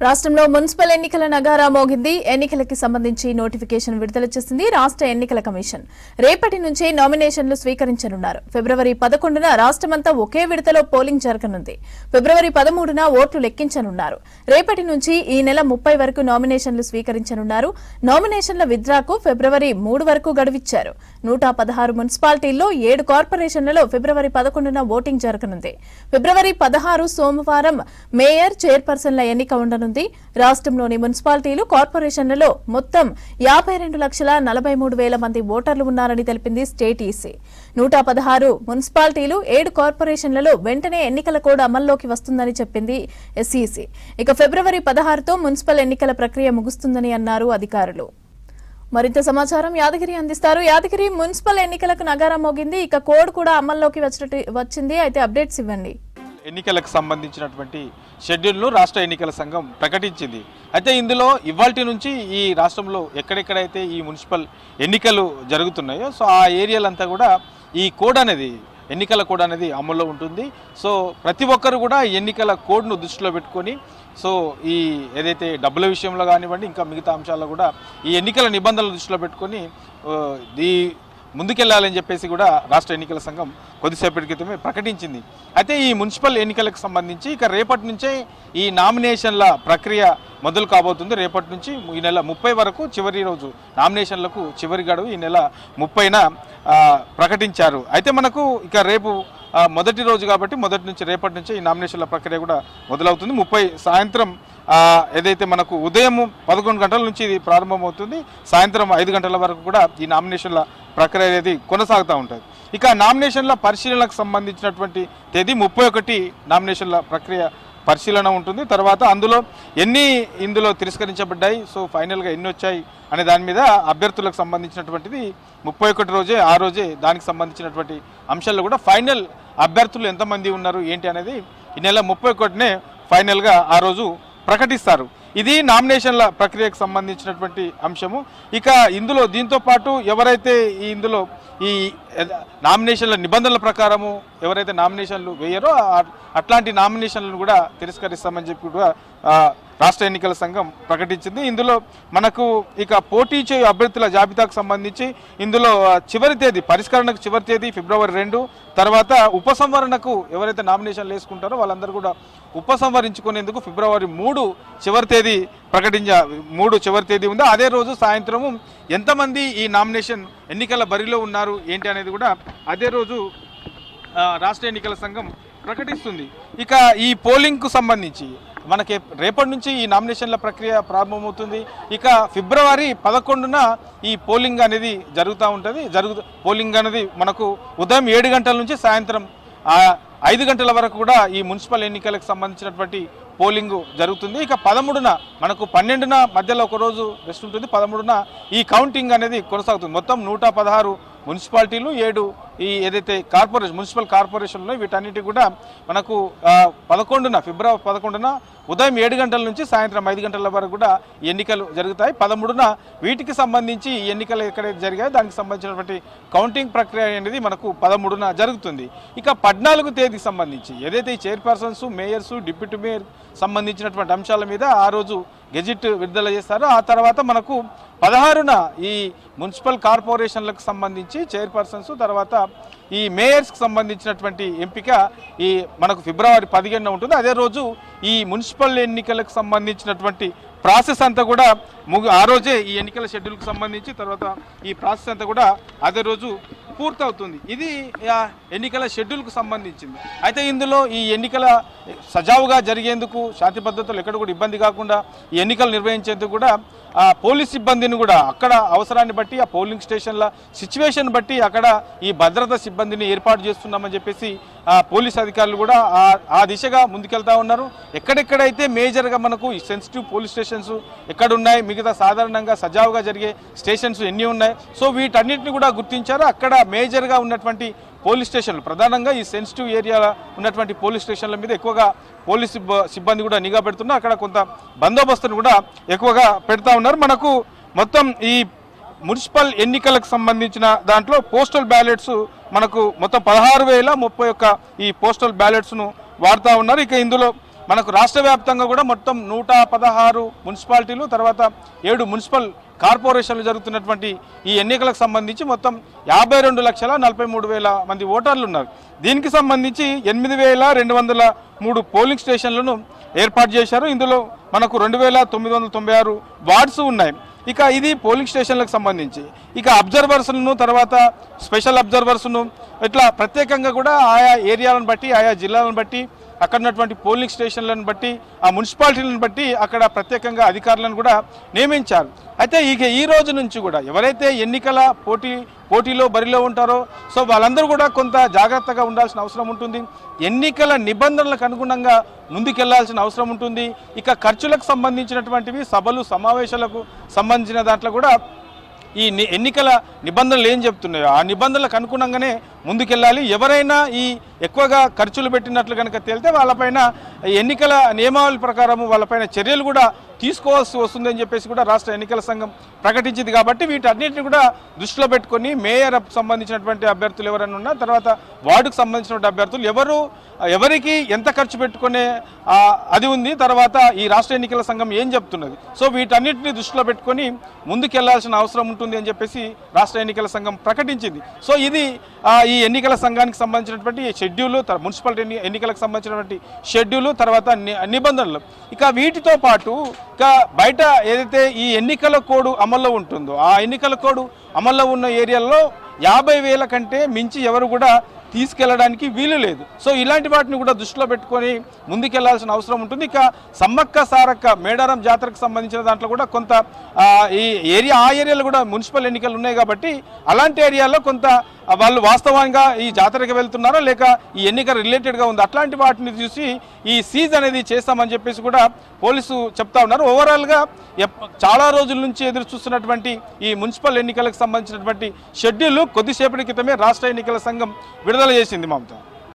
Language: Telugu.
రాష్ట్రంలో మున్సిపల్ ఎన్నికల నగారా మోగింది. ఎన్నికలకి సంబంధించి నోటిఫికేషన్ విడుదల చేసింది రాష్ట్ర ఎన్నికల కమిషన్. రేపటి నుంచే నామినేషన్లు స్వీకరించనున్నారు. ఫిబ్రవరి 11న రాష్ట్రమంతా ఒకే విడతలో పోలింగ్ జరగనుంది. ఫిబ్రవరి 13న ఓట్లు లెక్కించనున్నారు. రేపటి నుంచి ఈ నెల 30 వరకు నామినేషన్లు స్వీకరించనున్నారు. నామినేషన్ల విత్డ్రాకు ఫిబ్రవరి 3 వరకు గడువిచ్చారు. 116 మున్సిపాలిటీల్లో 7 కార్పొరేషన్లలో ఫిబ్రవరి 11న ఓటింగ్ జరగనుంది. ఫిబ్రవరి 16 సోమవారం మేయర్, చైర్పర్సన్ల ఎన్నిక ఉండనుంది. రాష్ట్రంలోని మున్సిపాలిటీలు, కార్పొరేషన్లలో మొత్తం 52,43,000 మంది ఓటర్లు ఉన్నారని తెలిపింది స్టేట్ ఈసీ. 116 మున్సిపాలిటీలు, 7 కార్పొరేషన్లలో వెంటనే ఎన్నికల కోడ్ అమల్లోకి వస్తుందని చెప్పింది ఎస్ఈసీ. ఇక ఫిబ్రవరి 16తో మున్సిపల్ ఎన్నికల ప్రక్రియ ముగుస్తుందని అన్నారు అధికారులు. మరింత సమాచారం యాదగిరి అందిస్తారు. యాదగిరి, మున్సిపల్ ఎన్నికలకు నగారా మోగింది. ఇక కోడ్ కూడా అమల్లోకి వచ్చింది. అయితే అప్డేట్స్ ఇవ్వండి. ఎన్నికలకు సంబంధించినటువంటి షెడ్యూల్ను రాష్ట్ర ఎన్నికల సంఘం ప్రకటించింది. అయితే ఇందులో ఇవాల్టి నుంచి ఈ రాష్ట్రంలో ఎక్కడెక్కడైతే ఈ మున్సిపల్ ఎన్నికలు జరుగుతున్నాయో సో ఆ ఏరియాలంతా కూడా ఈ కోడ్ అనేది, ఎన్నికల కోడ్ అనేది అమల్లో ఉంటుంది. సో ప్రతి ఒక్కరు కూడా ఎన్నికల కోడ్ను దృష్టిలో పెట్టుకొని సో ఈ ఏదైతే డబ్బుల విషయంలో కానివ్వండి, ఇంకా మిగతా అంశాల్లో కూడా ఈ ఎన్నికల నిబంధనలు దృష్టిలో పెట్టుకొని ఈ ముందుకెళ్లాలని చెప్పేసి కూడా రాష్ట్ర ఎన్నికల సంఘం కొద్దిసేపటి క్రితమే ప్రకటించింది. అయితే ఈ మున్సిపల్ ఎన్నికలకు సంబంధించి ఇక రేపటి నుంచే ఈ నామినేషన్ల ప్రక్రియ మొదలు కాబోతుంది. రేపటి నుంచి ఈ నెల 30 వరకు చివరి రోజు నామినేషన్లకు చివరి గడువు ఈ నెల 30న ప్రకటించారు. అయితే మనకు ఇక రేపు మొదటి రోజు కాబట్టి రేపటి నుంచి ఈ నామినేషన్ల ప్రక్రియ కూడా మొదలవుతుంది. 30 సాయంత్రం ఏదైతే మనకు ఉదయం 11 గంటల నుంచి ఇది ప్రారంభమవుతుంది. సాయంత్రం 5 గంటల వరకు కూడా ఈ నామినేషన్ల ప్రక్రియ అనేది కొనసాగుతూ ఉంటుంది. ఇక నామినేషన్ల పరిశీలనకు సంబంధించినటువంటి తేదీ 31 నామినేషన్ల ప్రక్రియ పరిశీలన ఉంటుంది. తర్వాత ఇందులో తిరస్కరించబడ్డాయి, సో ఫైనల్గా ఎన్ని వచ్చాయి అనే దాని మీద అభ్యర్థులకు సంబంధించినటువంటిది 31 రోజే, ఆ రోజే దానికి సంబంధించినటువంటి అంశాల్లో కూడా ఫైనల్ అభ్యర్థులు ఎంతమంది ఉన్నారు ఏంటి అనేది ఈ నెల 31నే ఫైనల్గా ఆ రోజు ప్రకటిస్తారు. ఇది నామినేషన్ల ప్రక్రియకు సంబంధించినటువంటి అంశము. ఇక ఇందులో దీంతో పాటు ఎవరైతే ఇందులో ఈ నామినేషన్ల నిబంధనల ప్రకారము ఎవరైతే నామినేషన్లు వేయరో అట్లాంటి నామినేషన్లను కూడా తిరస్కరిస్తామని చెప్పి కూడా రాష్ట్ర ఎన్నికల సంఘం ప్రకటించింది. ఇందులో మనకు ఇక పోటీ చేయు అభ్యర్థుల జాబితాకు సంబంధించి ఇందులో పరిష్కరణకు చివరి తేదీ ఫిబ్రవరి 2. తర్వాత ఉపసంహరణకు ఎవరైతే నామినేషన్లు వేసుకుంటారో వాళ్ళందరూ కూడా ఉపసంహరించుకునేందుకు ఫిబ్రవరి 3 చివరి తేదీ ఉంది. అదే రోజు సాయంత్రము ఎంతమంది ఈ నామినేషన్ ఎన్నికల బరిలో ఉన్నారు ఏంటి అనేది కూడా అదే రోజు రాష్ట్ర ఎన్నికల సంఘం ప్రకటిస్తుంది. ఇక ఈ పోలింగ్కు సంబంధించి మనకి రేపటి నుంచి ఈ నామినేషన్ల ప్రక్రియ ప్రారంభమవుతుంది. ఇక ఫిబ్రవరి 11న ఈ పోలింగ్ అనేది జరుగుతూ ఉంటుంది. పోలింగ్ అనేది మనకు ఉదయం 7 గంటల నుంచి సాయంత్రం 5 గంటల వరకు కూడా ఈ మున్సిపల్ ఎన్నికలకు సంబంధించినటువంటి పోలింగ్ జరుగుతుంది. ఇక 13న మనకు 12న మధ్యలో ఒక రోజు రెస్ట్ ఉంటుంది. 13న ఈ కౌంటింగ్ అనేది కొనసాగుతుంది. మొత్తం 116 మున్సిపాలిటీలు, 7 ఈ ఏదైతే మున్సిపల్ కార్పొరేషన్లో వీటన్నిటి కూడా మనకు ఫిబ్రవరి 11న ఉదయం 7 గంటల నుంచి సాయంత్రం 5 గంటల వరకు కూడా ఎన్నికలు జరుగుతాయి. 13న వీటికి సంబంధించి ఈ ఎన్నికలు ఎక్కడైతే జరిగాయో దానికి సంబంధించినటువంటి కౌంటింగ్ ప్రక్రియ అనేది మనకు 13న జరుగుతుంది. ఇక 14 తేదీకి సంబంధించి ఏదైతే ఈ చైర్పర్సన్స్, మేయర్స్, డిప్యూటీ మేయర్ సంబంధించినటువంటి అంశాల మీద ఆ రోజు గెజిట్ విడుదల చేస్తారు. ఆ తర్వాత మనకు 16న ఈ మున్సిపల్ కార్పొరేషన్లకు సంబంధించి చైర్పర్సన్స్, తర్వాత ఈ మేయర్స్కి సంబంధించినటువంటి ఎంపిక ఈ మనకు ఫిబ్రవరి 15న ఉంటుంది. అదే రోజు ఈ మున్సిపల్ ఎన్నికలకు సంబంధించినటువంటి ప్రాసెస్ అంతా కూడా ఆ రోజే ఈ ఎన్నికల షెడ్యూల్కి సంబంధించి తర్వాత ఈ ప్రాసెస్ అంతా కూడా అదే రోజు పూర్తవుతుంది. ఇది ఎన్నికల షెడ్యూల్కు సంబంధించింది. అయితే ఇందులో ఈ ఎన్నికల సజావుగా జరిగేందుకు, శాంతి భద్రతలు ఎక్కడ కూడా ఇబ్బంది కాకుండా ఈ ఎన్నికలు నిర్వహించేందుకు కూడా పోలీస్ సిబ్బందిని కూడా అక్కడ అవసరాన్ని బట్టి ఆ పోలింగ్ స్టేషన్ల సిచ్యువేషన్ బట్టి అక్కడ ఈ భద్రతా సిబ్బందిని ఏర్పాటు చేస్తున్నామని చెప్పేసి పోలీస్ అధికారులు కూడా ఆ దిశగా ముందుకెళ్తా ఉన్నారు. ఎక్కడెక్కడైతే మేజర్గా మనకు ఈ సెన్సిటివ్ పోలీస్ స్టేషన్స్ ఎక్కడున్నాయి, మిగతా సాధారణంగా సజావుగా జరిగే స్టేషన్స్ ఎన్ని ఉన్నాయి, సో వీటన్నిటిని కూడా గుర్తించారు. అక్కడ మేజర్గా ఉన్నటువంటి పోలీస్ స్టేషన్లు, ప్రధానంగా ఈ సెన్సిటివ్ ఏరియాలో ఉన్నటువంటి పోలీస్ స్టేషన్ల మీద ఎక్కువగా పోలీస్ సిబ్బంది కూడా నిఘా పెడుతున్నారు. అక్కడ కొంత బందోబస్తును కూడా ఎక్కువగా పెడతా ఉన్నారు. మనకు మొత్తం ఈ మున్సిపల్ ఎన్నికలకు సంబంధించిన దాంట్లో పోస్టల్ బ్యాలెట్స్ మనకు మొత్తం 16,031 ఈ పోస్టల్ బ్యాలెట్స్ను వాడుతూ ఉన్నారు. ఇక ఇందులో మనకు రాష్ట్ర వ్యాప్తంగా కూడా మొత్తం 116 మున్సిపాలిటీలు తర్వాత 7 మున్సిపల్ కార్పొరేషన్లు జరుగుతున్నటువంటి ఈ ఎన్నికలకు సంబంధించి మొత్తం 52,43,000 మంది ఓటర్లు ఉన్నారు. దీనికి సంబంధించి 8,203 పోలింగ్ స్టేషన్లను ఏర్పాటు చేశారు. ఇందులో మనకు 2,996 వార్డ్స్ ఉన్నాయి. ఇక ఇది పోలింగ్ స్టేషన్లకు సంబంధించి. ఇక అబ్జర్వర్స్ను తర్వాత స్పెషల్ అబ్జర్వర్స్ను ఇట్లా ప్రత్యేకంగా కూడా ఆయా ఏరియాలను బట్టి ఆయా జిల్లాలను బట్టి అక్కడ ఉన్నటువంటి పోలింగ్ స్టేషన్లను బట్టి ఆ మున్సిపాలిటీలను బట్టి అక్కడ ప్రత్యేకంగా అధికారులను కూడా నియమించారు. అయితే ఇక ఈ రోజు నుంచి కూడా ఎవరైతే ఎన్నికల పోటీలో బరిలో ఉంటారో సో వాళ్ళందరూ కూడా కొంత జాగ్రత్తగా ఉండాల్సిన అవసరం ఉంటుంది. ఎన్నికల నిబంధనలకు అనుగుణంగా ముందుకెళ్లాల్సిన అవసరం ఉంటుంది. ఇక ఖర్చులకు సంబంధించినటువంటివి సభలు సమావేశాలకు సంబంధించిన దాంట్లో కూడా ఈ ఎన్నికల నిబంధనలు ఏం చెప్తున్నాయో ఆ నిబంధనలకు అనుగుణంగానే ముందుకెళ్ళాలి. ఎవరైనా ఈ ఎక్కువగా ఖర్చులు పెట్టినట్లు కనుక తేలితే వాళ్ళపైన ఎన్నికల నియమావళి ప్రకారం వాళ్ళపైన చర్యలు కూడా తీసుకోవాల్సి వస్తుందని చెప్పేసి కూడా రాష్ట్ర ఎన్నికల సంఘం ప్రకటించింది. కాబట్టి వీటన్నిటిని కూడా దృష్టిలో పెట్టుకొని మేయర్ సంబంధించినటువంటి అభ్యర్థులు ఎవరైనా ఉన్నా తర్వాత వార్డుకు సంబంధించినటువంటి అభ్యర్థులు ఎవరికి ఎంత ఖర్చు పెట్టుకునే అది ఉంది, తర్వాత ఈ రాష్ట్ర ఎన్నికల సంఘం ఏం చెప్తున్నది, సో వీటన్నిటిని దృష్టిలో పెట్టుకొని ముందుకెళ్లాల్సిన అవసరం ఉంటుంది అని చెప్పేసి రాష్ట్ర ఎన్నికల సంఘం ప్రకటించింది. సో ఇది ఈ ఎన్నికల సంఘానికి సంబంధించినటువంటి షెడ్యూలు, మున్సిపాలిటీ ఎన్నికలకు సంబంధించినటువంటి షెడ్యూలు, తర్వాత నిబంధనలు. ఇక వీటితో పాటు ఇక బయట ఏదైతే ఈ ఎన్నికల కోడ్ అమల్లో ఉంటుందో ఆ ఎన్నికల కోడ్ అమల్లో ఉన్న ఏరియాల్లో 50,000 కంటే మించి ఎవరు కూడా తీసుకెళ్లడానికి వీలు లేదు. సో ఇలాంటి వాటిని కూడా దృష్టిలో పెట్టుకొని ముందుకెళ్లాల్సిన అవసరం ఉంటుంది. ఇక సమ్మక్క సారక్క మేడారం జాతరకు సంబంధించిన దాంట్లో కూడా కొంత ఈ ఆ ఏరియాలో కూడా మున్సిపల్ ఎన్నికలు ఉన్నాయి కాబట్టి అలాంటి ఏరియాలో కొంత వాళ్ళు వాస్తవంగా ఈ జాతరకి వెళ్తున్నారా లేక ఈ ఎన్నిక రిలేటెడ్గా ఉంది అట్లాంటి వాటిని చూసి ఈ సీజ్ అనేది చేస్తామని చెప్పేసి కూడా పోలీసు చెప్తా ఉన్నారు. ఓవరాల్గా చాలా రోజుల నుంచి ఎదురు చూస్తున్నటువంటి ఈ మున్సిపల్ ఎన్నికలకు సంబంధించినటువంటి షెడ్యూల్ కొద్దిసేపటి క్రితమే రాష్ట్ర ఎన్నికల సంఘం విడుదల చేసింది. మమత.